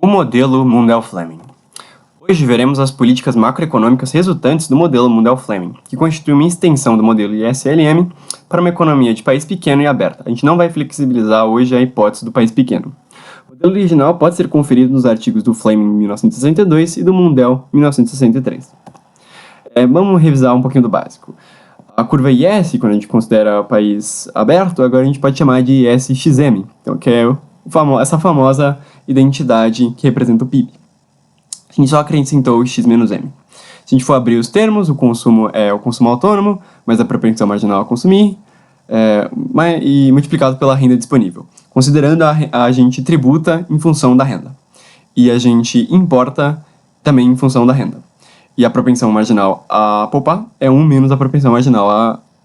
O modelo Mundell-Fleming. Hoje veremos as políticas macroeconômicas resultantes do modelo Mundell-Fleming, que constitui uma extensão do modelo ISLM para uma economia de país pequeno e aberta. A gente não vai flexibilizar hoje a hipótese do país pequeno. O modelo original pode ser conferido nos artigos do Fleming em 1962 e do Mundell em 1963. Vamos revisar um pouquinho do básico. A curva IS, quando a gente considera país aberto, agora a gente pode chamar de ISXM, então, que é essa famosa identidade que representa o PIB. A gente só acrescentou x menos m. Se a gente for abrir os termos, o consumo é o consumo autônomo, mais a propensão marginal a consumir, e multiplicado pela renda disponível. Considerando a gente tributa em função da renda. E a gente importa também em função da renda. E a propensão marginal a poupar é 1 menos a propensão marginal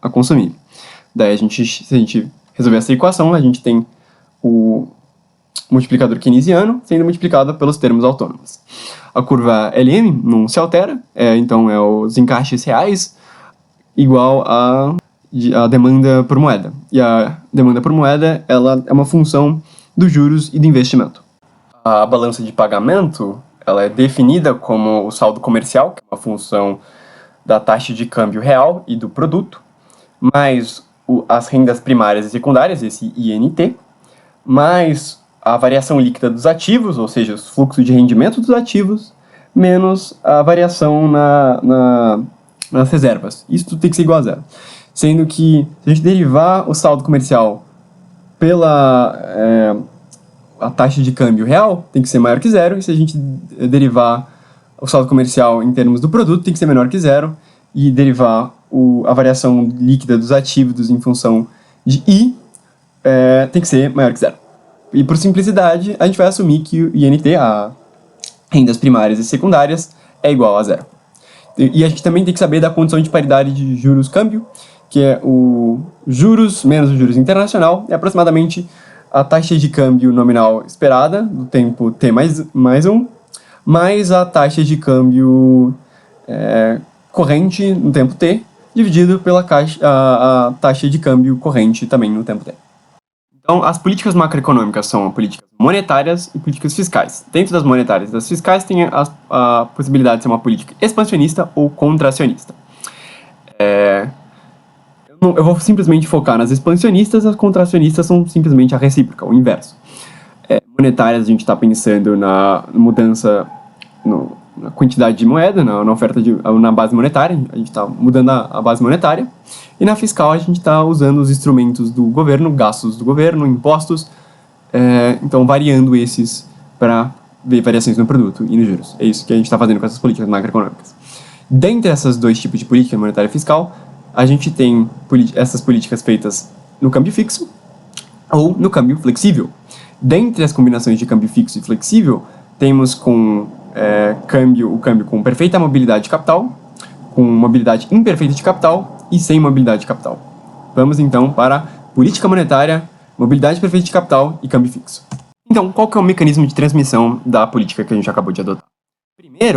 a consumir. Daí, se a gente resolver essa equação, a gente tem o multiplicador keynesiano sendo multiplicado pelos termos autônomos. A curva LM não se altera, então é os encaixes reais igual a demanda por moeda. E a demanda por moeda ela é uma função dos juros e do investimento. A balança de pagamento ela é definida como o saldo comercial, que é uma função da taxa de câmbio real e do produto, mais as rendas primárias e secundárias, esse INT, mais a variação líquida dos ativos, ou seja, os fluxos de rendimento dos ativos, menos a variação nas reservas. Isso tudo tem que ser igual a zero. Sendo que, se a gente derivar o saldo comercial pela a taxa de câmbio real, tem que ser maior que zero, e se a gente derivar o saldo comercial em termos do produto, tem que ser menor que zero, e derivar a variação líquida dos ativos em função de I, tem que ser maior que zero. E por simplicidade, a gente vai assumir que o INT, a rendas primárias e secundárias, é igual a zero. E a gente também tem que saber da condição de paridade de juros-câmbio, que é o juros menos o juros internacional, é aproximadamente a taxa de câmbio nominal esperada, do tempo t mais 1, mais a taxa de câmbio corrente no tempo t, dividido pela a taxa de câmbio corrente também no tempo t. Então, as políticas macroeconômicas são políticas monetárias e políticas fiscais. Dentro das monetárias e das fiscais tem a possibilidade de ser uma política expansionista ou contracionista. Eu vou simplesmente focar nas expansionistas, as contracionistas são simplesmente a recíproca, o inverso. Monetárias, a gente está pensando na mudança na quantidade de moeda, na oferta na base monetária, a gente está mudando a base monetária. E na fiscal, a gente está usando os instrumentos do governo, gastos do governo, impostos, então variando esses para ver variações no produto e nos juros. É isso que a gente está fazendo com essas políticas macroeconômicas. Dentre esses dois tipos de política, monetária e fiscal, a gente tem essas políticas feitas no câmbio fixo ou no câmbio flexível. Dentre as combinações de câmbio fixo e flexível, temos o câmbio com perfeita mobilidade de capital, com mobilidade imperfeita de capital e sem mobilidade de capital. Vamos então para política monetária, mobilidade perfeita de capital e câmbio fixo. Então, qual que é o mecanismo de transmissão da política que a gente acabou de adotar?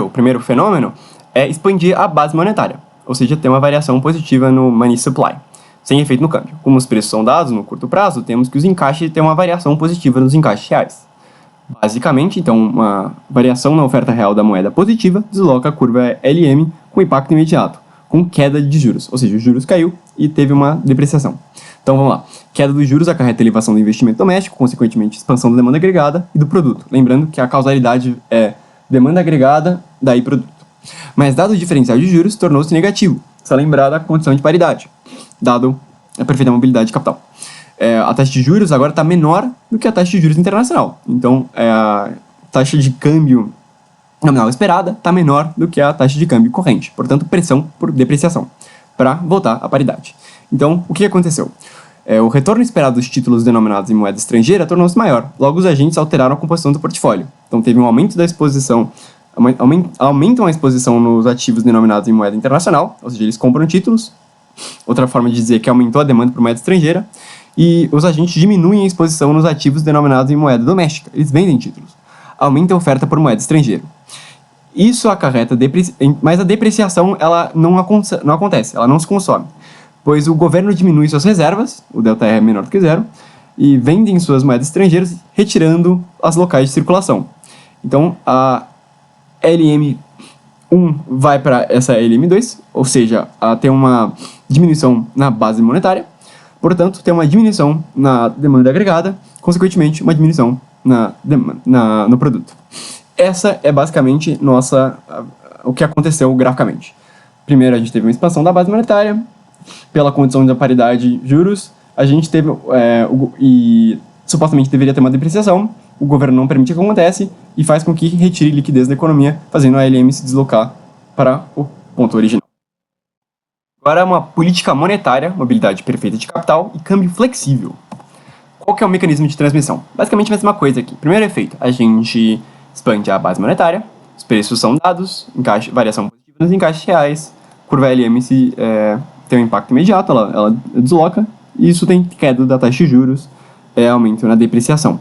O primeiro fenômeno é expandir a base monetária, ou seja, ter uma variação positiva no money supply, sem efeito no câmbio. Como os preços são dados no curto prazo, temos que os encaixes têm uma variação positiva nos encaixes reais. Basicamente, então, uma variação na oferta real da moeda positiva desloca a curva LM com impacto imediato, com queda de juros, ou seja, os juros caiu e teve uma depreciação. Então, vamos lá. Queda dos juros acarreta elevação do investimento doméstico, consequentemente, expansão da demanda agregada e do produto. Lembrando que a causalidade é demanda agregada, daí produto. Mas, dado o diferencial de juros, tornou-se negativo. Só lembrar da condição de paridade, dado a perfeita mobilidade de capital. A taxa de juros agora está menor do que a taxa de juros internacional. Então, a taxa de câmbio nominal esperada está menor do que a taxa de câmbio corrente. Portanto, pressão por depreciação, para voltar à paridade. Então, o que aconteceu? O retorno esperado dos títulos denominados em moeda estrangeira tornou-se maior. Logo, os agentes alteraram a composição do portfólio. Então, teve um aumento da exposição, aumentam a exposição nos ativos denominados em moeda internacional, ou seja, eles compram títulos. Outra forma de dizer que aumentou a demanda por moeda estrangeira. E os agentes diminuem a exposição nos ativos denominados em moeda doméstica. Eles vendem títulos. Aumenta a oferta por moeda estrangeira. Isso acarreta mas a depreciação ela não acontece, ela não se consome, pois o governo diminui suas reservas, o delta R é menor do que zero, e vendem suas moedas estrangeiras, retirando as locais de circulação. Então, a LM1 vai para essa LM2, ou seja, tem uma diminuição na base monetária, portanto, tem uma diminuição na demanda agregada, consequentemente, uma diminuição no produto. Essa é basicamente o que aconteceu graficamente. Primeiro, a gente teve uma expansão da base monetária, pela condição da paridade juros, a gente teve, e supostamente deveria ter uma depreciação, o governo não permite que acontece e faz com que retire liquidez da economia, fazendo a LM se deslocar para o ponto original. Agora, uma política monetária, mobilidade perfeita de capital e câmbio flexível. Qual que é o mecanismo de transmissão? Basicamente a mesma coisa aqui. Primeiro efeito, a gente expande a base monetária, os preços são dados, variação positiva nos encaixes reais, curva LM tem um impacto imediato, ela desloca, e isso tem queda da taxa de juros, aumento na depreciação.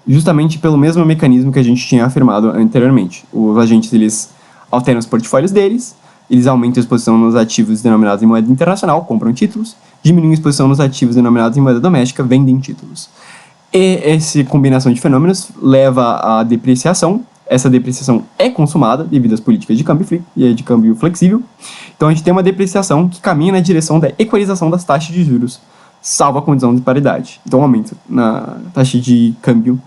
Justamente pelo mesmo mecanismo que a gente tinha afirmado anteriormente. Os agentes, eles alteram os portfólios deles, eles aumentam a exposição nos ativos denominados em moeda internacional, compram títulos, diminuem a exposição nos ativos denominados em moeda doméstica, vendem títulos. E essa combinação de fenômenos leva à depreciação. Essa depreciação é consumada devido às políticas de câmbio flexível. Então a gente tem uma depreciação que caminha na direção da equalização das taxas de juros, salvo a condição de paridade. Então aumento na taxa de câmbio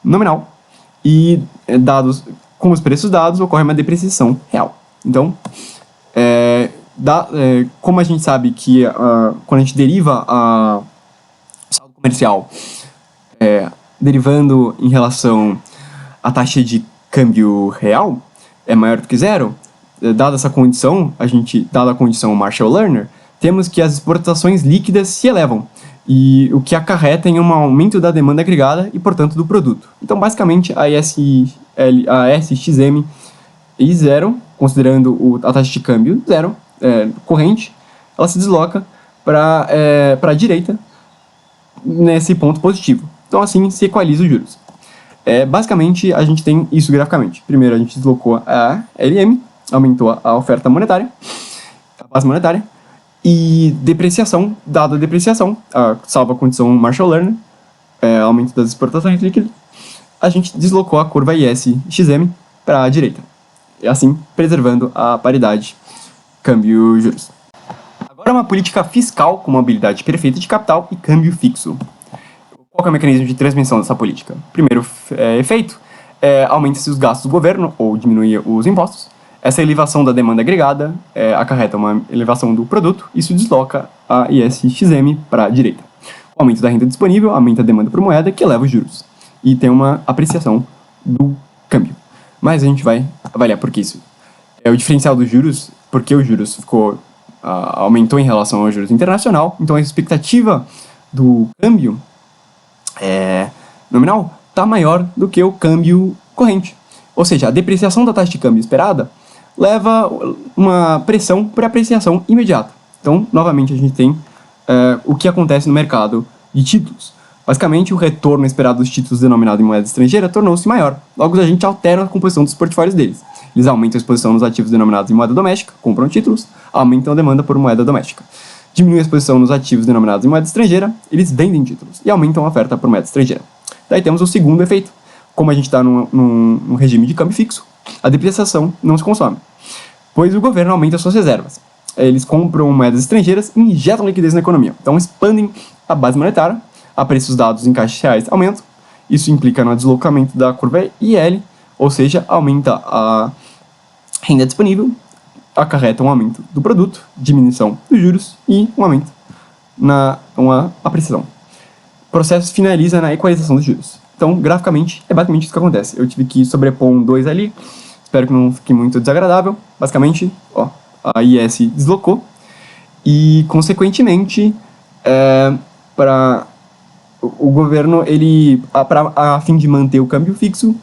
nominal e com os preços dados ocorre uma depreciação real. Então, como a gente sabe que quando a gente deriva o saldo comercial derivando em relação à taxa de câmbio real é maior do que zero, dada essa condição, dada a condição Marshall-Lerner, temos que as exportações líquidas se elevam, e o que acarreta em um aumento da demanda agregada e, portanto, do produto. Então, basicamente, a SXM e zero, considerando a taxa de câmbio zero, corrente, ela se desloca para a direita nesse ponto positivo. Então, assim, se equaliza os juros. Basicamente, a gente tem isso graficamente. Primeiro, a gente deslocou a LM, aumentou a oferta monetária, a base monetária, e depreciação, dada a depreciação, salvo a condição Marshall-Lerner, aumento das exportações líquidas, a gente deslocou a curva IS-XM para a direita, e assim preservando a paridade câmbio-juros. Agora uma política fiscal com mobilidade perfeita de capital e câmbio fixo. Qual é o mecanismo de transmissão dessa política? Primeiro efeito, aumenta-se os gastos do governo ou diminui os impostos. Essa elevação da demanda agregada acarreta uma elevação do produto, isso desloca a IS-XM para a direita. O aumento da renda disponível aumenta a demanda por moeda, que eleva os juros. E tem uma apreciação do câmbio. Mas a gente vai avaliar por que isso. O diferencial dos juros, porque os juros aumentou em relação ao juros internacional, então a expectativa do câmbio nominal está maior do que o câmbio corrente. Ou seja, a depreciação da taxa de câmbio esperada leva uma pressão por apreciação imediata. Então, novamente, a gente tem o que acontece no mercado de títulos. Basicamente, o retorno esperado dos títulos denominados em moeda estrangeira tornou-se maior. Logo, a gente altera a composição dos portfólios deles. Eles aumentam a exposição nos ativos denominados em moeda doméstica, compram títulos, aumentam a demanda por moeda doméstica. Diminuem a exposição nos ativos denominados em moeda estrangeira, eles vendem títulos e aumentam a oferta por moeda estrangeira. Daí temos o segundo efeito. Como a gente está num regime de câmbio fixo, a depreciação não se consome, pois o governo aumenta suas reservas. Eles compram moedas estrangeiras e injetam liquidez na economia. Então expandem a base monetária, a preços dados em caixas reais aumentam. Isso implica no deslocamento da curva IL, ou seja, aumenta a renda disponível, acarreta um aumento do produto, diminuição dos juros e um aumento uma apreciação. O processo finaliza na equalização dos juros. Então, graficamente, é basicamente isso que acontece. Eu tive que sobrepor um 2 ali, espero que não fique muito desagradável. Basicamente, a IS deslocou e, consequentemente, o governo, a fim de manter o câmbio fixo,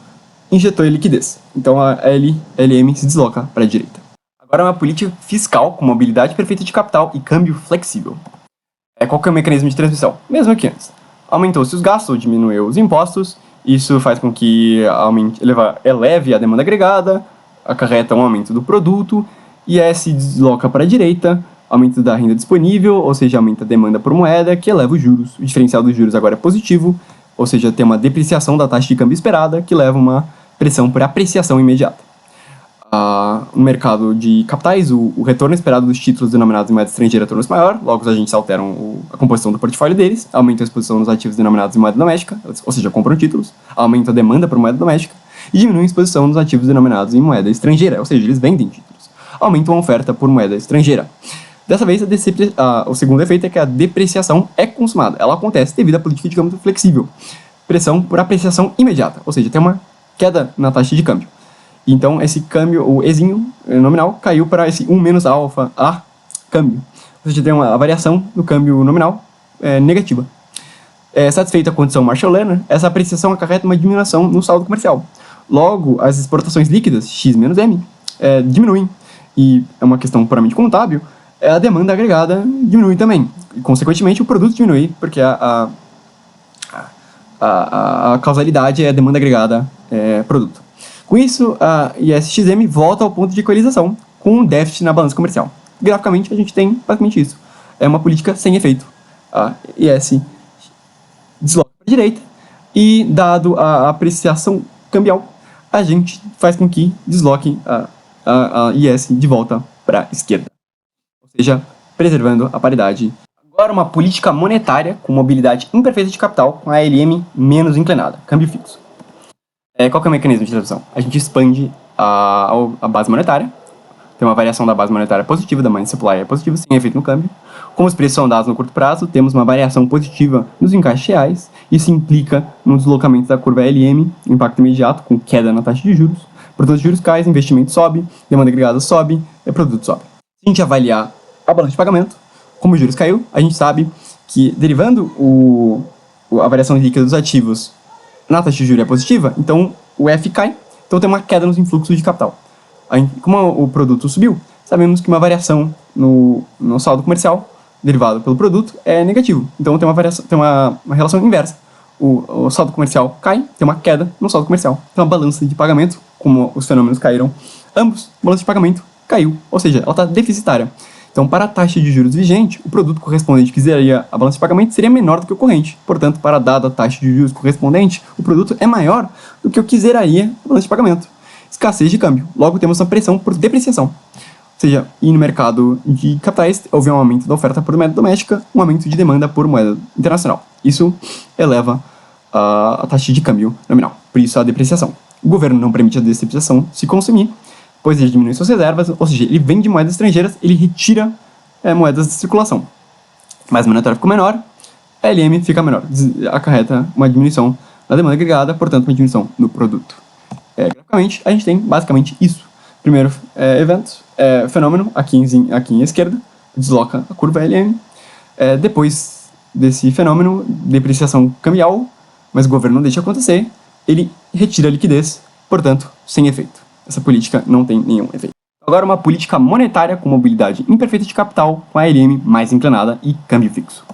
injetou liquidez. Então, a LM se desloca para a direita. Agora, uma política fiscal com mobilidade perfeita de capital e câmbio flexível. Qual que é o mecanismo de transmissão? Mesmo que antes. Aumentou-se os gastos ou diminuiu os impostos, isso faz com que eleve a demanda agregada, acarreta um aumento do produto, e se desloca para a direita, aumento da renda disponível, ou seja, aumenta a demanda por moeda, que eleva os juros. O diferencial dos juros agora é positivo, ou seja, tem uma depreciação da taxa de câmbio esperada, que leva a uma pressão por apreciação imediata. No mercado de capitais, o retorno esperado dos títulos denominados em moeda estrangeira torna-se maior, logo os agentes alteram a composição do portfólio deles, aumentam a exposição nos ativos denominados em moeda doméstica, ou seja, compram títulos, aumentam a demanda por moeda doméstica, e diminuem a exposição nos ativos denominados em moeda estrangeira, ou seja, eles vendem títulos, aumentam a oferta por moeda estrangeira. Dessa vez, o segundo efeito é que a depreciação é consumada. Ela acontece devido à política de câmbio flexível. Pressão por apreciação imediata, ou seja, tem uma queda na taxa de câmbio. Então, esse câmbio, o Ezinho nominal, caiu para esse 1 menos alfa A câmbio. Ou seja, tem uma variação no câmbio nominal negativa. Satisfeita a condição Marshall-Lerner, essa apreciação acarreta uma diminuição no saldo comercial. Logo, as exportações líquidas, X menos M, diminuem. E é uma questão puramente contábil, a demanda agregada diminui também. E, consequentemente, o produto diminui, porque a causalidade é a demanda agregada produto. Com isso, a ISXM volta ao ponto de equalização, com um déficit na balança comercial. Graficamente, a gente tem basicamente isso. É uma política sem efeito. A IS desloca para a direita e, dado a apreciação cambial, a gente faz com que desloque a IS de volta para a esquerda. Ou seja, preservando a paridade. Agora, uma política monetária com mobilidade imperfeita de capital, com a ALM menos inclinada, câmbio fixo. Qual que é o mecanismo de tradução? A gente expande a base monetária, tem uma variação da base monetária positiva, da money supply é positiva, sem efeito no câmbio. Como os preços são dados no curto prazo, temos uma variação positiva nos encaixes reais, isso implica no deslocamento da curva ALM, impacto imediato, com queda na taxa de juros. Portanto, juros caem, investimento sobe, demanda agregada sobe, produto sobe. Se a gente avaliar a balança de pagamento, como os juros caiu, a gente sabe que, derivando a variação líquida dos ativos na taxa de juros é positiva, então o F cai, então tem uma queda nos influxos de capital. Como o produto subiu, sabemos que uma variação no saldo comercial, derivado pelo produto, é negativo. Então tem uma relação inversa. O saldo comercial cai, tem uma queda no saldo comercial. Então a balança de pagamento, como os fenômenos caíram ambos, a balança de pagamento caiu, ou seja, ela está deficitária. Então, para a taxa de juros vigente, o produto correspondente que zeraria a balança de pagamento seria menor do que o corrente. Portanto, para a dada taxa de juros correspondente, o produto é maior do que o que zeraria a balança de pagamento. Escassez de câmbio. Logo, temos uma pressão por depreciação. Ou seja, e no mercado de capitais, houve um aumento da oferta por moeda doméstica, um aumento de demanda por moeda internacional. Isso eleva a taxa de câmbio nominal. Por isso, a depreciação. O governo não permite a depreciação se consumir, pois ele diminui suas reservas, ou seja, ele vende moedas estrangeiras, ele retira moedas de circulação. Mas o monetário ficou menor, a LM fica menor, acarreta uma diminuição na demanda agregada, portanto, uma diminuição no produto. Graficamente, a gente tem basicamente isso. Primeiro evento, fenômeno, aqui em esquerda, desloca a curva LM. Depois desse fenômeno, depreciação cambial, mas o governo não deixa acontecer, ele retira a liquidez, portanto, sem efeito. Essa política não tem nenhum efeito. Agora, uma política monetária com mobilidade imperfeita de capital, com a ALM mais inclinada e câmbio fixo.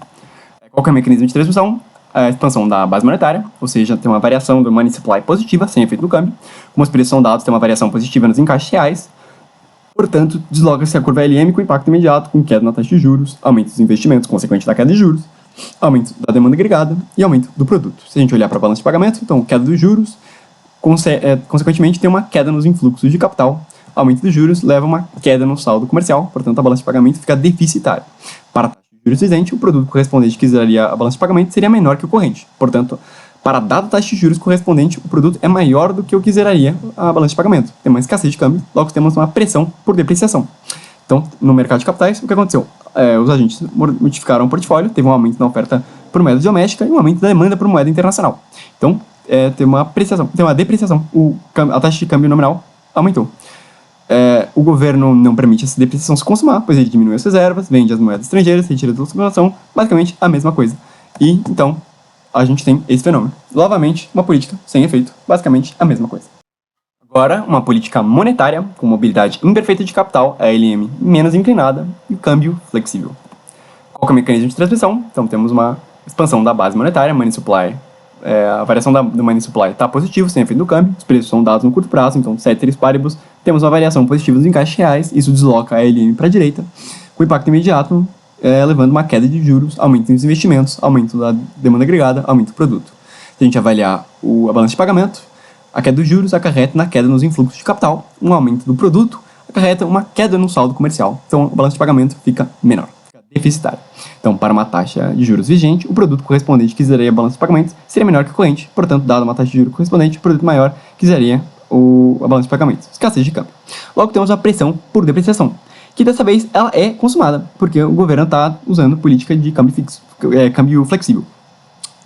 Qual que é o mecanismo de transmissão? A expansão da base monetária, ou seja, tem uma variação do money supply positiva, sem efeito no câmbio. Como os preços são dados, tem uma variação positiva nos encaixes reais. Portanto, desloca-se a curva LM com impacto imediato, com queda na taxa de juros, aumento dos investimentos, consequente da queda de juros, aumento da demanda agregada e aumento do produto. Se a gente olhar para a balança de pagamento, então, queda dos juros, consequentemente, tem uma queda nos influxos de capital. Aumento dos juros leva a uma queda no saldo comercial, portanto, a balança de pagamento fica deficitária. Para a taxa de juros vigente, o produto correspondente que zeraria a balança de pagamento seria menor que o corrente. Portanto, para a dada taxa de juros correspondente, o produto é maior do que o que zeraria a balança de pagamento. Tem uma escassez de câmbio, logo temos uma pressão por depreciação. Então, no mercado de capitais, o que aconteceu? Os agentes modificaram o portfólio, teve um aumento na oferta por moeda doméstica e um aumento da demanda por moeda internacional. Então, tem uma depreciação. A taxa de câmbio nominal aumentou. O governo não permite essa depreciação se consumar, pois ele diminui as reservas, vende as moedas estrangeiras, retira da circulação, basicamente a mesma coisa. E, então, a gente tem esse fenômeno. Novamente, uma política sem efeito, basicamente a mesma coisa. Agora, uma política monetária com mobilidade imperfeita de capital, a LM menos inclinada e o câmbio flexível. Qual que é o mecanismo de transmissão? Então, temos uma expansão da base monetária, money supply. A variação do money supply está positiva, sem efeito no câmbio, os preços são dados no curto prazo, então ceteris paribus, temos uma variação positiva dos encaixes reais, isso desloca a LM para a direita, com impacto imediato, levando uma queda de juros, aumento dos investimentos, aumento da demanda agregada, aumento do produto. Se Se a gente avaliar a balança de pagamento, a queda dos juros acarreta na queda nos influxos de capital, um aumento do produto acarreta uma queda no saldo comercial. Então, a balança de pagamento fica menor, fica deficitária. Então, para uma taxa de juros vigente, o produto correspondente que zeraria a balança de pagamento seria menor que o corrente. Portanto, dada uma taxa de juros correspondente, o produto maior que zeraria a balança de pagamento. Escassez de câmbio. Logo, temos a pressão por depreciação, que dessa vez ela é consumada, porque o governo está usando política de câmbio fixo, câmbio flexível.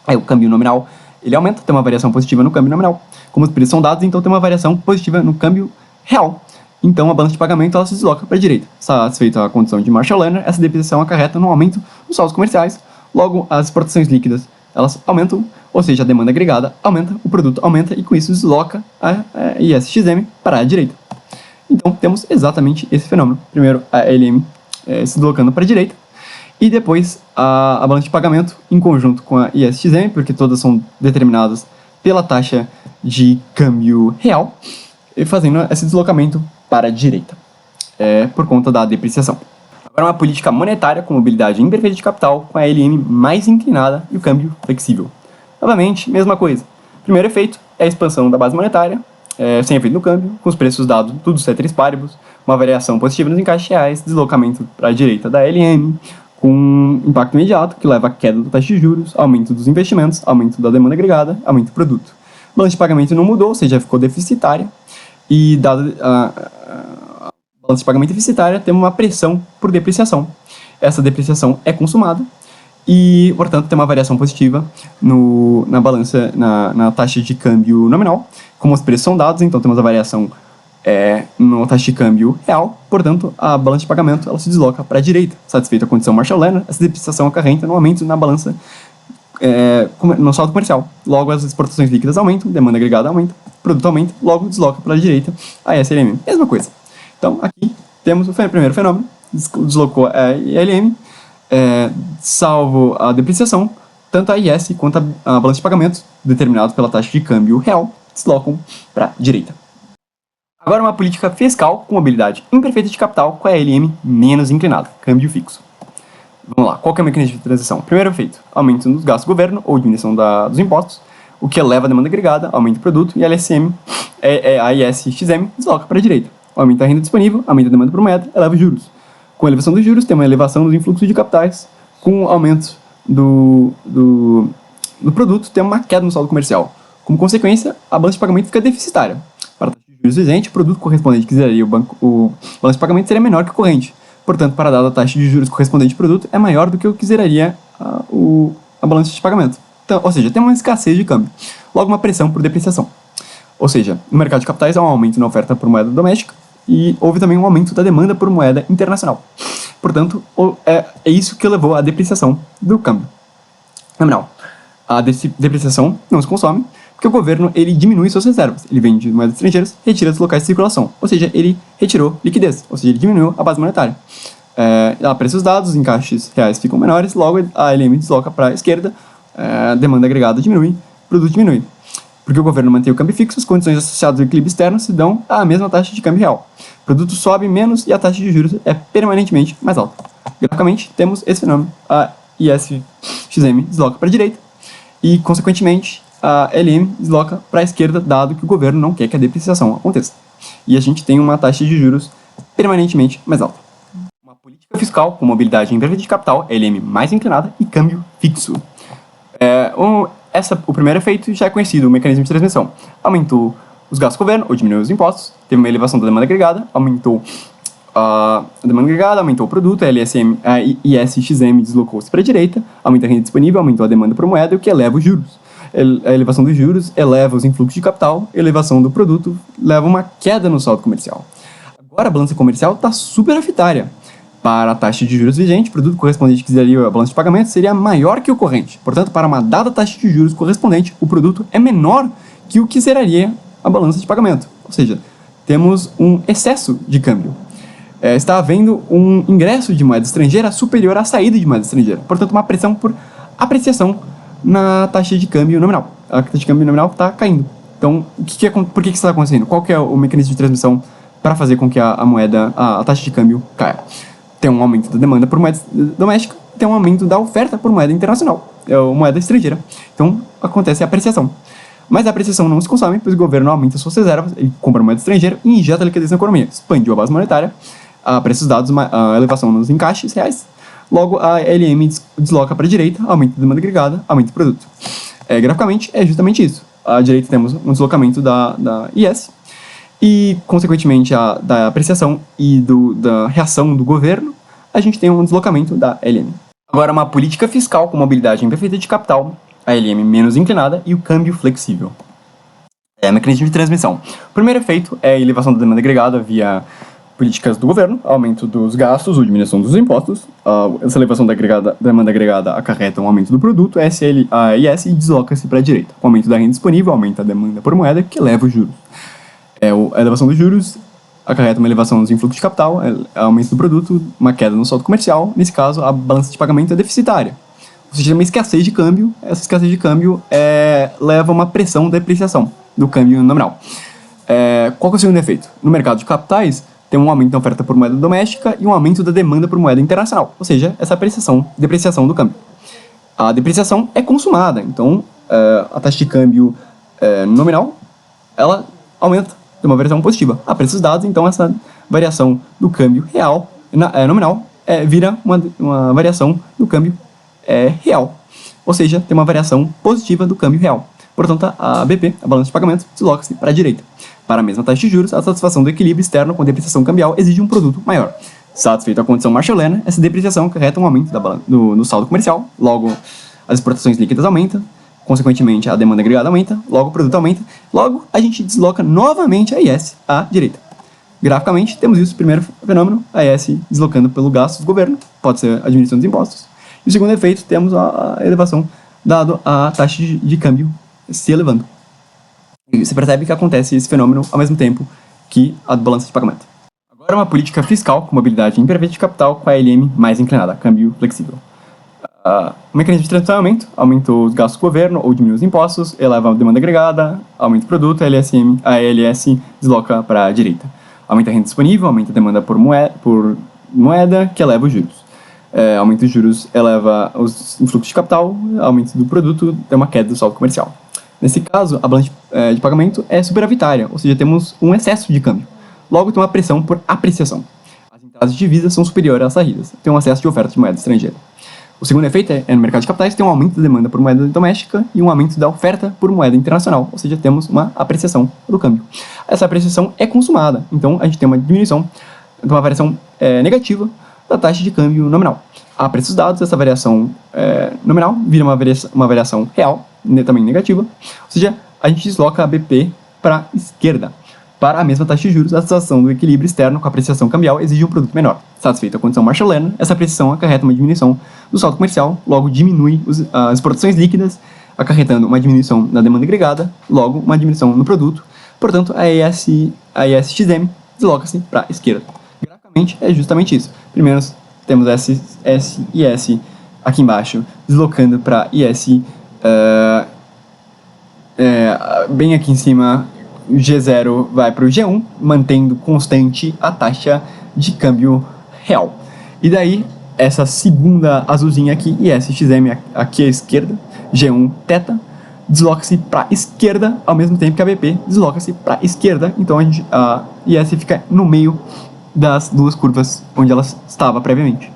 Aí, o câmbio nominal ele aumenta, tem uma variação positiva no câmbio nominal. Como os preços são dados, então tem uma variação positiva no câmbio real. Então a balança de pagamento ela se desloca para a direita. Satisfeita a condição de Marshall-Lerner, essa depreciação acarreta no aumento dos saldos comerciais. Logo, as exportações líquidas elas aumentam, ou seja, a demanda agregada aumenta, o produto aumenta e com isso desloca a ISXM para a direita. Então temos exatamente esse fenômeno. Primeiro a LM se deslocando para a direita e depois a balança de pagamento em conjunto com a ISXM, porque todas são determinadas pela taxa de câmbio real, e fazendo esse deslocamento para a direita, por conta da depreciação. Agora uma política monetária com mobilidade imperfeita de capital, com a LM mais inclinada e o câmbio flexível. Novamente, mesma coisa. Primeiro efeito é a expansão da base monetária, sem efeito no câmbio, com os preços dados tudo ceteris paribus, uma variação positiva nos encaixes reais, deslocamento para a direita da LM, com impacto imediato, que leva à queda da taxa de juros, aumento dos investimentos, aumento da demanda agregada, aumento do produto. A balança de pagamento não mudou, ou seja, ficou deficitária, e dada a balança de pagamento deficitária, temos uma pressão por depreciação. Essa depreciação é consumada, e, portanto, tem uma variação positiva na balança, na taxa de câmbio nominal. Como os preços são dados, então temos a variação na taxa de câmbio real, portanto, a balança de pagamento ela se desloca para a direita. Satisfeita a condição Marshall-Lerner, essa depreciação acarreta no aumento na balança no saldo comercial. Logo, as exportações líquidas aumentam, demanda agregada aumenta, produto aumenta, logo desloca para a direita a SLM. Mesma coisa. Então, aqui temos o primeiro fenômeno, deslocou a LM, salvo a depreciação, tanto a IS quanto a balança de pagamento, determinados pela taxa de câmbio real, deslocam para a direita. Agora uma política fiscal com mobilidade imperfeita de capital com a LM menos inclinada, câmbio fixo. Vamos lá, qual que é o mecanismo de transição? Primeiro efeito, aumento dos gastos do governo ou diminuição dos impostos, o que eleva a demanda agregada, aumenta o produto, e a LSM, a ISXM desloca para a direita. Aumenta a renda disponível, aumenta a demanda por moeda, eleva os juros. Com a elevação dos juros, tem uma elevação dos influxos de capitais, com o aumento do produto, tem uma queda no saldo comercial. Como consequência, a balança de pagamento fica deficitária. Para a taxa de juros vigente, o produto correspondente que zeraria o balanço de pagamento seria menor que o corrente. Portanto, para dada a taxa de juros correspondente ao produto, é maior do que o que zeraria a balança de pagamento. Então, ou seja, tem uma escassez de câmbio. Logo, uma pressão por depreciação. Ou seja, no mercado de capitais há um aumento na oferta por moeda doméstica e houve também um aumento da demanda por moeda internacional. Portanto, é isso que levou à depreciação do câmbio nominal. A depreciação não se consome porque o governo ele diminui suas reservas. Ele vende moedas estrangeiras, retira dos locais de circulação. Ou seja, ele retirou liquidez. Ou seja, ele diminuiu a base monetária. A preços dados, os encaixes reais ficam menores, logo a LM desloca para a esquerda, a demanda agregada diminui, o produto diminui. Porque o governo mantém o câmbio fixo, as condições associadas ao equilíbrio externo se dão à mesma taxa de câmbio real. O produto sobe menos e a taxa de juros é permanentemente mais alta. Graficamente, temos esse fenômeno. A ISXM desloca para a direita e, consequentemente, a LM desloca para a esquerda, dado que o governo não quer que a depreciação aconteça. E a gente tem uma taxa de juros permanentemente mais alta. Uma política fiscal com mobilidade imperfeita de capital, LM mais inclinada e câmbio fixo. O primeiro efeito já é conhecido, o mecanismo de transmissão. Aumentou os gastos do governo, ou diminuiu os impostos, teve uma elevação da demanda agregada, aumentou a demanda agregada, aumentou o produto, a ISXM deslocou-se para a direita, aumenta a renda disponível, aumentou a demanda por moeda, o que eleva os juros. A elevação dos juros eleva os influxos de capital, a elevação do produto leva uma queda no saldo comercial. Agora a balança comercial está superavitária. Para a taxa de juros vigente, o produto correspondente que zeraria a balança de pagamento seria maior que o corrente. Portanto, para uma dada taxa de juros correspondente, o produto é menor que o que zeraria a balança de pagamento. Ou seja, temos um excesso de câmbio. Está havendo um ingresso de moeda estrangeira superior à saída de moeda estrangeira. Portanto, uma pressão por apreciação na taxa de câmbio nominal. A taxa de câmbio nominal está caindo. Então, por que isso está acontecendo? Qual que é o mecanismo de transmissão para fazer com que a taxa de câmbio caia? Tem um aumento da demanda por moeda doméstica, tem um aumento da oferta por moeda internacional. moeda estrangeira. Então, acontece a apreciação. Mas a apreciação não se consome, pois o governo aumenta suas reservas, ele compra moeda estrangeira e injeta liquidez na economia. Expandiu a base monetária, a preços dados, a elevação nos encaixes reais. Logo, a LM desloca para a direita, aumenta a demanda agregada, aumenta o produto. Graficamente, é justamente isso. À direita temos um deslocamento da IS e, consequentemente, da apreciação e da reação do governo, a gente tem um deslocamento da LM. Agora, uma política fiscal com mobilidade imperfeita de capital, a LM menos inclinada e o câmbio flexível. Mecanismo de transmissão. O primeiro efeito é a elevação da demanda agregada via políticas do governo, aumento dos gastos ou diminuição dos impostos. Essa elevação da demanda agregada acarreta um aumento do produto, a IS desloca-se para a direita. Com o aumento da renda disponível, aumenta a demanda por moeda, que eleva os juros. A elevação dos juros acarreta uma elevação dos influxos de capital, aumento do produto, uma queda no saldo comercial. Nesse caso, a balança de pagamento é deficitária. Ou seja, uma escassez de câmbio. Essa escassez de câmbio leva a uma pressão da depreciação do câmbio nominal. Qual que é o segundo efeito? No mercado de capitais, tem um aumento da oferta por moeda doméstica e um aumento da demanda por moeda internacional. Ou seja, essa depreciação do câmbio. A depreciação é consumada, então a taxa de câmbio nominal, ela aumenta, tem uma variação positiva. A preços dados, então essa variação do câmbio real, nominal, vira uma variação do câmbio real. Ou seja, tem uma variação positiva do câmbio real. Portanto, a BP, a balança de pagamento, desloca-se para a direita. Para a mesma taxa de juros, a satisfação do equilíbrio externo com depreciação cambial exige um produto maior. Satisfeita a condição marshalliana, essa depreciação acarreta um aumento no saldo comercial, logo as exportações líquidas aumentam, consequentemente a demanda agregada aumenta, logo o produto aumenta, logo a gente desloca novamente a IS à direita. Graficamente, temos isso, o primeiro fenômeno, a IS deslocando pelo gasto do governo, pode ser a diminuição dos impostos. E o segundo efeito, temos a elevação dado a taxa de câmbio se elevando. E você percebe que acontece esse fenômeno ao mesmo tempo que a balança de pagamento. Agora uma política fiscal com mobilidade imperfeita de capital com a LM mais inclinada, câmbio flexível. O mecanismo de transferência aumenta os gastos do governo ou diminui os impostos, eleva a demanda agregada, aumenta o produto, a LS desloca para a direita. Aumenta a renda disponível, aumenta a demanda por moeda, que eleva os juros. Aumento dos juros eleva os influxos de capital, aumento do produto, tem uma queda do saldo comercial. Nesse caso, a balança de pagamento é superavitária, ou seja, temos um excesso de câmbio. Logo, tem uma pressão por apreciação. As entradas de divisas são superiores às saídas, tem um excesso de oferta de moeda estrangeira. O segundo efeito no mercado de capitais tem um aumento da demanda por moeda doméstica e um aumento da oferta por moeda internacional, ou seja, temos uma apreciação do câmbio. Essa apreciação é consumada, então a gente tem uma diminuição, uma variação negativa da taxa de câmbio nominal. A preços dados, essa variação nominal vira uma variação real, também negativa, ou seja, a gente desloca a BP para a esquerda. Para a mesma taxa de juros, a situação do equilíbrio externo com a apreciação cambial exige um produto menor. Satisfeita a condição marshalliana, essa apreciação acarreta uma diminuição do saldo comercial, logo diminui as exportações líquidas, acarretando uma diminuição na demanda agregada, logo uma diminuição no produto. Portanto, a ISXM desloca-se para a esquerda. Graficamente, é justamente isso. Primeiro, temos S e S aqui embaixo, deslocando para IS, bem aqui em cima, G0 vai para o G1, mantendo constante a taxa de câmbio real. E daí, essa segunda azulzinha aqui, ISXM aqui à esquerda, G1 θ, desloca-se para a esquerda, ao mesmo tempo que a BP desloca-se para a esquerda. Então a IS fica no meio das duas curvas onde ela estava previamente.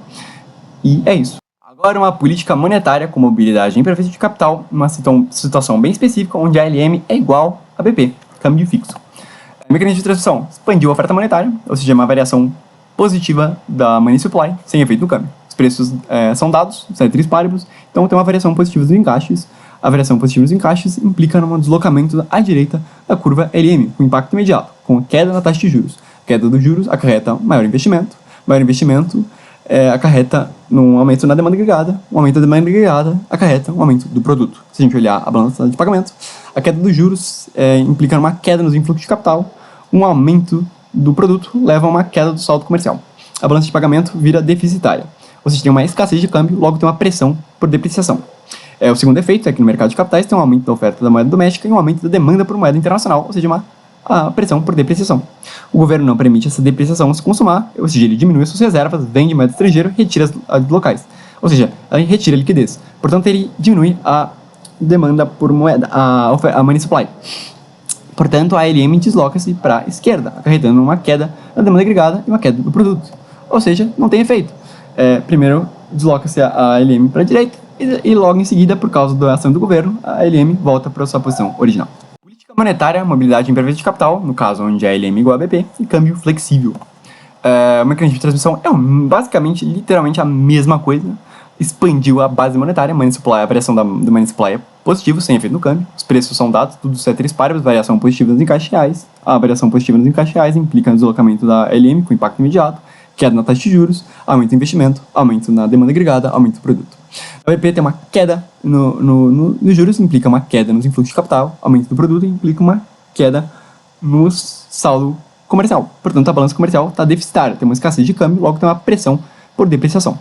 E é isso. Agora uma política monetária com mobilidade imperfeita de capital, uma situação bem específica onde a LM é igual a BP, câmbio fixo. O mecanismo de transmissão expandiu a oferta monetária, ou seja, uma variação positiva da money supply, sem efeito no câmbio. Os preços são dados, ceteris paribus, então tem uma variação positiva dos encaixes. A variação positiva dos encaixes implica num deslocamento à direita da curva LM, com impacto imediato, com queda na taxa de juros. Queda dos juros acarreta maior investimento acarreta um aumento na demanda agregada, um aumento da demanda agregada acarreta um aumento do produto. Se a gente olhar a balança de pagamento, a queda dos juros implica numa queda nos influxos de capital, um aumento do produto leva a uma queda do saldo comercial. A balança de pagamento vira deficitária, ou seja, tem uma escassez de câmbio, logo tem uma pressão por depreciação. O segundo efeito é que no mercado de capitais tem um aumento da oferta da moeda doméstica e um aumento da demanda por moeda internacional, ou seja, a pressão por depreciação. O governo não permite essa depreciação se consumar, ou seja, ele diminui suas reservas, vende moeda estrangeira e retira as locais. Ou seja, ela retira a liquidez. Portanto, ele diminui a demanda por moeda, a money supply. Portanto, a ALM desloca-se para a esquerda, acarretando uma queda na demanda agregada e uma queda do produto. Ou seja, não tem efeito. Primeiro desloca-se a ALM para a direita e logo em seguida, por causa da ação do governo, a ALM volta para a sua posição original. Política monetária, mobilidade imperfeita de capital, no caso onde a ALM é igual a BP, e câmbio flexível. O mecanismo de transmissão é basicamente, literalmente a mesma coisa. Expandiu a base monetária, money supply, a variação do money supply é positivo, sem efeito no câmbio. Os preços são dados, tudo ceteris paribus, variação positiva nos encaixes reais. A variação positiva nos encaixes reais implica no deslocamento da LM com impacto imediato, queda na taxa de juros, aumento do investimento, aumento na demanda agregada, aumento do produto. A BP tem uma queda nos juros, implica uma queda nos influxos de capital, aumento do produto implica uma queda no saldo comercial. Portanto, a balança comercial está deficitária, tem uma escassez de câmbio, logo tem uma pressão por depreciação.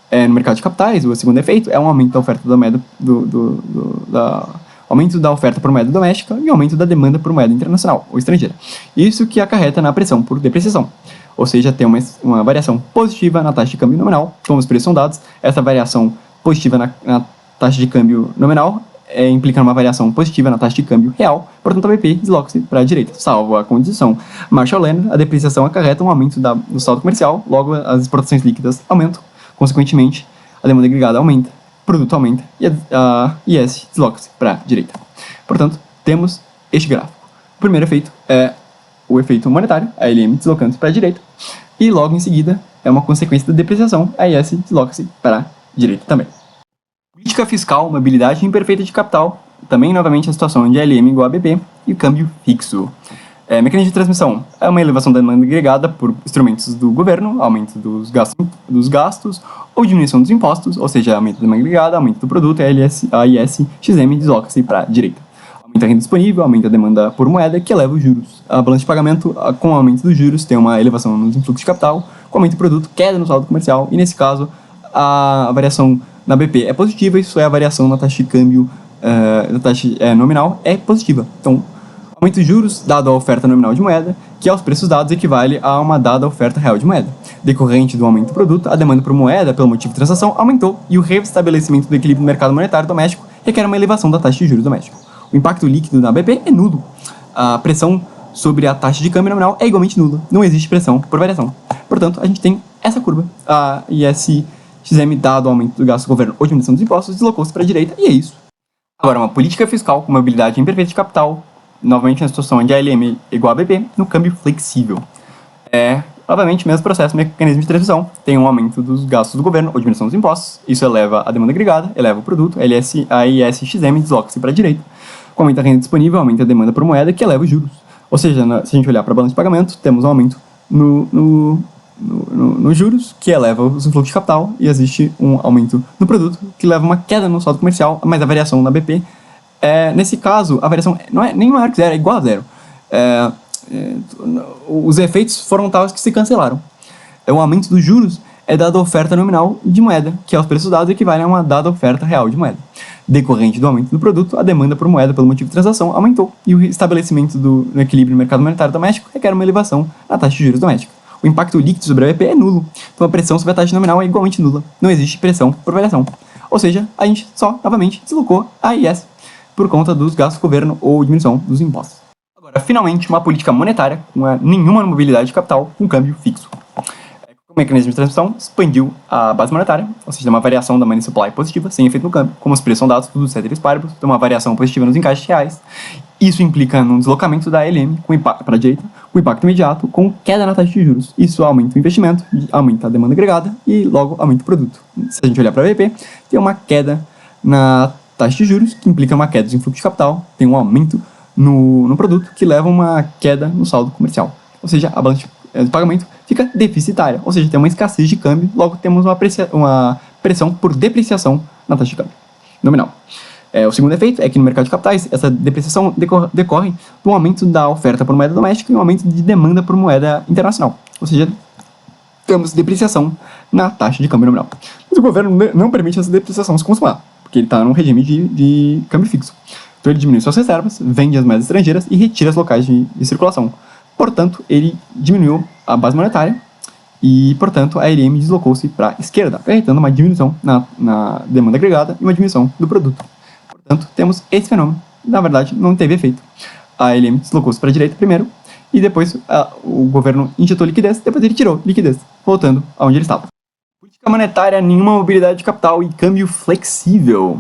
No mercado de capitais, o segundo efeito é um aumento da oferta da moeda aumento da oferta por moeda doméstica e aumento da demanda por moeda internacional ou estrangeira. Isso que acarreta na pressão por depreciação. Ou seja, tem uma variação positiva na taxa de câmbio nominal, como os preços são dados. Essa variação positiva na taxa de câmbio nominal implica uma variação positiva na taxa de câmbio real, portanto a BP desloca-se para a direita. Salvo a condição Marshall-Lerner, a depreciação acarreta um aumento do saldo comercial, logo as exportações líquidas aumentam. Consequentemente, a demanda agregada aumenta, o produto aumenta e a IS desloca-se para a direita. Portanto, temos este gráfico. O primeiro efeito é o efeito monetário, a LM deslocando-se para a direita, e logo em seguida é uma consequência da depreciação, a IS desloca-se para a direita também. Política fiscal, mobilidade imperfeita de capital, também novamente a situação onde a LM igual a BP e o câmbio fixo. Mecanismo de transmissão é uma elevação da demanda agregada por instrumentos do governo, aumento dos gastos ou diminuição dos impostos, ou seja, aumento da demanda agregada, aumento do produto, a IS-XM desloca-se para a direita. Aumenta a renda disponível, aumenta a demanda por moeda, que eleva os juros. A balança de pagamento, com o aumento dos juros, tem uma elevação nos influxos de capital, com o aumento do produto, queda no saldo comercial, e nesse caso, a variação na BP é positiva, isso é a variação na taxa de câmbio, na taxa nominal, é positiva. Então, aumento de juros, dado a oferta nominal de moeda, que aos preços dados equivale a uma dada oferta real de moeda. Decorrente do aumento do produto, a demanda por moeda, pelo motivo de transação, aumentou e o restabelecimento do equilíbrio do mercado monetário doméstico requer uma elevação da taxa de juros doméstica. O impacto líquido na BP é nulo. A pressão sobre a taxa de câmbio nominal é igualmente nula. Não existe pressão por variação. Portanto, a gente tem essa curva. A IS-XM, dado o aumento do gasto do governo ou diminuição dos impostos, deslocou-se para a direita e é isso. Agora, uma política fiscal com mobilidade imperfeita de capital, novamente na situação onde a LM é igual a BP, no câmbio flexível. Novamente, mesmo processo, mecanismo de transmissão, tem um aumento dos gastos do governo ou diminuição dos impostos, isso eleva a demanda agregada, eleva o produto, a IS-XM desloca-se para a direita, com aumento da renda disponível, aumenta a demanda por moeda, que eleva os juros. Ou seja, se a gente olhar para a balança de pagamento, temos um aumento nos juros, que eleva os influxos de capital, e existe um aumento no produto, que leva uma queda no saldo comercial, mas a variação na BP nesse caso, a variação não é nem maior que zero, é igual a zero. Os efeitos foram tais que se cancelaram. O aumento dos juros é dada a oferta nominal de moeda, que aos preços dados equivale a uma dada oferta real de moeda. Decorrente do aumento do produto, a demanda por moeda pelo motivo de transação aumentou e o estabelecimento do equilíbrio no mercado monetário doméstico requer uma elevação na taxa de juros doméstica. O impacto líquido sobre a BP é nulo, então a pressão sobre a taxa nominal é igualmente nula. Não existe pressão por variação. Ou seja, a gente só, novamente, deslocou a IS por conta dos gastos do governo ou diminuição dos impostos. Agora, finalmente, uma política monetária com nenhuma mobilidade de capital com câmbio fixo. O mecanismo de transmissão expandiu a base monetária, ou seja, uma variação da money supply positiva, sem efeito no câmbio, como os preços são dados, tudo ceteris paribus, tem uma variação positiva nos encaixes reais. Isso implica num deslocamento da LM para a direita, com impacto imediato, com queda na taxa de juros. Isso aumenta o investimento, aumenta a demanda agregada e logo aumenta o produto. Se a gente olhar para a BP, tem uma queda na taxa de juros, que implica uma queda dos influxos de capital, tem um aumento no produto, que leva a uma queda no saldo comercial. Ou seja, a balança de pagamento fica deficitária, ou seja, tem uma escassez de câmbio, logo temos uma pressão por depreciação na taxa de câmbio nominal. O segundo efeito é que no mercado de capitais, essa depreciação decorre do aumento da oferta por moeda doméstica e um aumento de demanda por moeda internacional. Ou seja, temos depreciação na taxa de câmbio nominal. Mas o governo não permite essa depreciação se consumar, porque ele está num regime de câmbio fixo. Então ele diminui suas reservas, vende as moedas estrangeiras e retira as locais de circulação. Portanto, ele diminuiu a base monetária E, portanto, a LM deslocou-se para a esquerda, acarretando uma diminuição na demanda agregada e uma diminuição do produto. Portanto, temos esse fenômeno. Na verdade, não teve efeito. A LM deslocou-se para a direita primeiro, e depois o governo injetou liquidez, depois ele tirou liquidez, voltando aonde ele estava. Política monetária, nenhuma mobilidade de capital e câmbio flexível.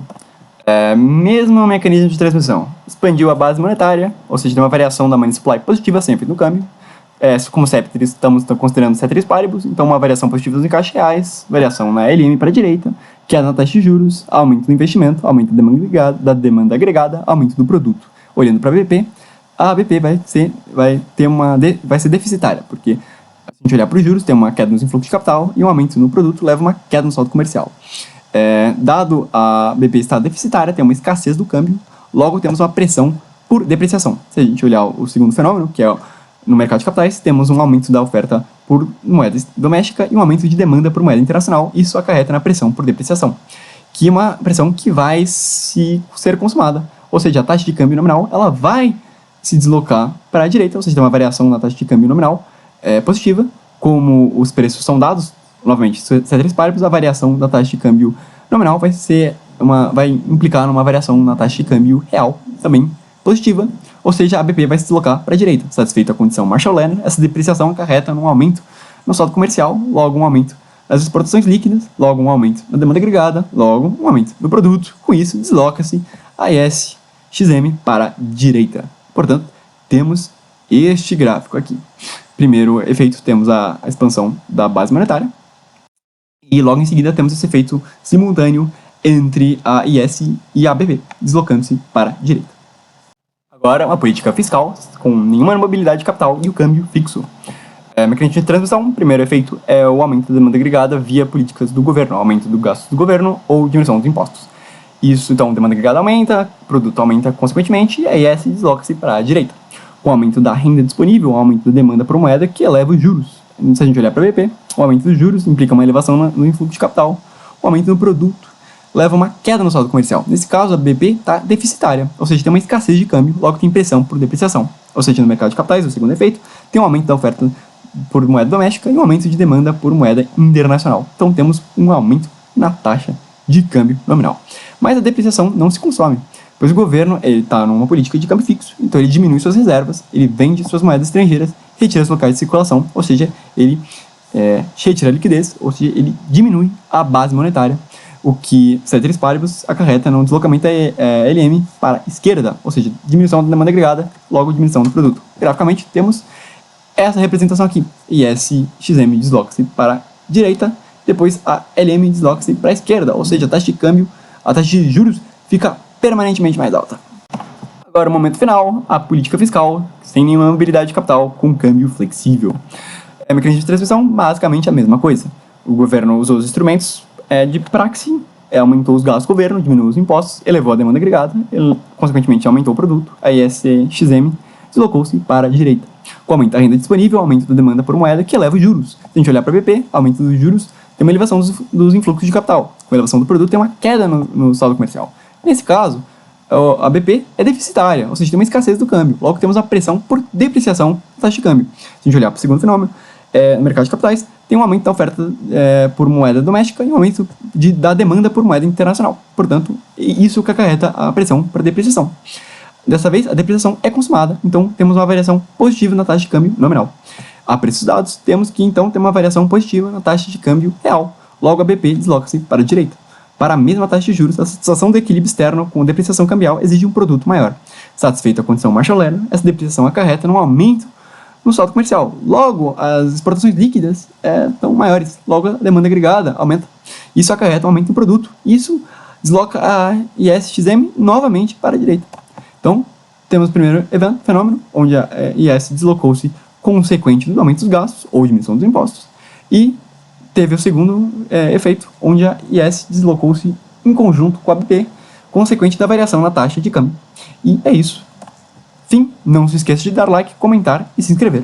Mesmo mecanismo de transmissão. Expandiu a base monetária, ou seja, tem uma variação da money supply positiva sempre no câmbio. Como ceteris, estamos considerando ceteris paribus, então uma variação positiva nos encaixes reais, variação na LM para a direita, queda na taxa de juros, aumento do investimento, aumento da demanda agregada, aumento do produto. Olhando para a BP, a BP vai ser deficitária, porque se a gente olhar para os juros, tem uma queda nos influxos de capital e um aumento no produto leva uma queda no saldo comercial. Dado a BP estar deficitária, tem uma escassez do câmbio, logo temos uma pressão por depreciação. Se a gente olhar o segundo fenômeno, que é no mercado de capitais, temos um aumento da oferta por moeda doméstica e um aumento de demanda por moeda internacional. Isso acarreta na pressão por depreciação, que é uma pressão que vai ser consumada. Ou seja, a taxa de câmbio nominal ela vai se deslocar para a direita, ou seja, tem uma variação na taxa de câmbio nominal positiva. Como os preços são dados, novamente, ceteris paribus, a variação da taxa de câmbio nominal vai implicar numa variação na taxa de câmbio real, também positiva, ou seja, a BP vai se deslocar para a direita. Satisfeita a condição Marshall-Lerner, essa depreciação acarreta num aumento no saldo comercial, logo um aumento nas exportações líquidas, logo um aumento na demanda agregada, logo um aumento no produto. Com isso, desloca-se a ISXM para a direita. Portanto, temos este gráfico aqui. Primeiro efeito, temos a expansão da base monetária, e logo em seguida temos esse efeito simultâneo entre a IS e a BP, deslocando-se para a direita. Agora, uma política fiscal com nenhuma mobilidade de capital e o câmbio fixo. Mecanismo de transmissão, primeiro efeito é o aumento da demanda agregada via políticas do governo, aumento do gasto do governo ou diminuição dos impostos. Isso, então, demanda agregada aumenta, produto aumenta consequentemente e a IS desloca-se para a direita. Com o aumento da renda disponível, o aumento da demanda por moeda que eleva os juros. Se a gente olhar para a BP, o aumento dos juros implica uma elevação no influxo de capital, o aumento do produto leva uma queda no saldo comercial. Nesse caso, a BP está deficitária, ou seja, tem uma escassez de câmbio, logo tem pressão por depreciação. Ou seja, no mercado de capitais, o segundo efeito, tem um aumento da oferta por moeda doméstica e um aumento de demanda por moeda internacional. Então temos um aumento na taxa de câmbio nominal. Mas a depreciação não se consome, pois o governo está numa política de câmbio fixo, então ele diminui suas reservas, ele vende suas moedas estrangeiras, retira os locais de circulação, ou seja, ele retira a liquidez, ou seja, ele diminui a base monetária, o que, ceteris paribus, acarreta no deslocamento da LM para a esquerda, ou seja, diminuição da demanda agregada, logo diminuição do produto. Graficamente, temos essa representação aqui. ISXM desloca-se para a direita, depois a LM desloca-se para a esquerda, ou seja, a taxa de câmbio, a taxa de juros fica permanentemente mais alta. Agora, o momento final, a política fiscal, sem nenhuma mobilidade de capital, com câmbio flexível. Mecanismo de transmissão, basicamente a mesma coisa. O governo usou os instrumentos de praxe, aumentou os gastos do governo, diminuiu os impostos, elevou a demanda agregada, consequentemente aumentou o produto, a ISXM deslocou-se para a direita. Com o aumento da renda disponível, aumento da demanda por moeda, que eleva os juros. Se a gente olhar para a BP, aumento dos juros, tem uma elevação dos influxos de capital. Com a elevação do produto, tem uma queda no saldo comercial. Nesse caso, a BP é deficitária, ou seja, tem uma escassez do câmbio. Logo, temos a pressão por depreciação da taxa de câmbio. Se a gente olhar para o segundo fenômeno, no mercado de capitais, tem um aumento da oferta por moeda doméstica e um aumento da demanda por moeda internacional. Portanto, isso que acarreta a pressão para depreciação. Dessa vez, a depreciação é consumada, então temos uma variação positiva na taxa de câmbio nominal. A preços dados, temos que então ter uma variação positiva na taxa de câmbio real. Logo, a BP desloca-se para a direita. Para a mesma taxa de juros, a situação do equilíbrio externo com depreciação cambial exige um produto maior. Satisfeita a condição Marshall-Lerner, essa depreciação acarreta num aumento no saldo comercial. Logo, as exportações líquidas estão maiores. Logo, a demanda agregada aumenta. Isso acarreta um aumento no produto. Isso desloca a ISXM novamente para a direita. Então, temos o primeiro fenômeno, onde a IS deslocou-se consequente do aumento dos gastos ou diminuição dos impostos. E teve o segundo efeito, onde a IS deslocou-se em conjunto com a BP, consequente da variação na taxa de câmbio. E é isso. Fim, não se esqueça de dar like, comentar e se inscrever.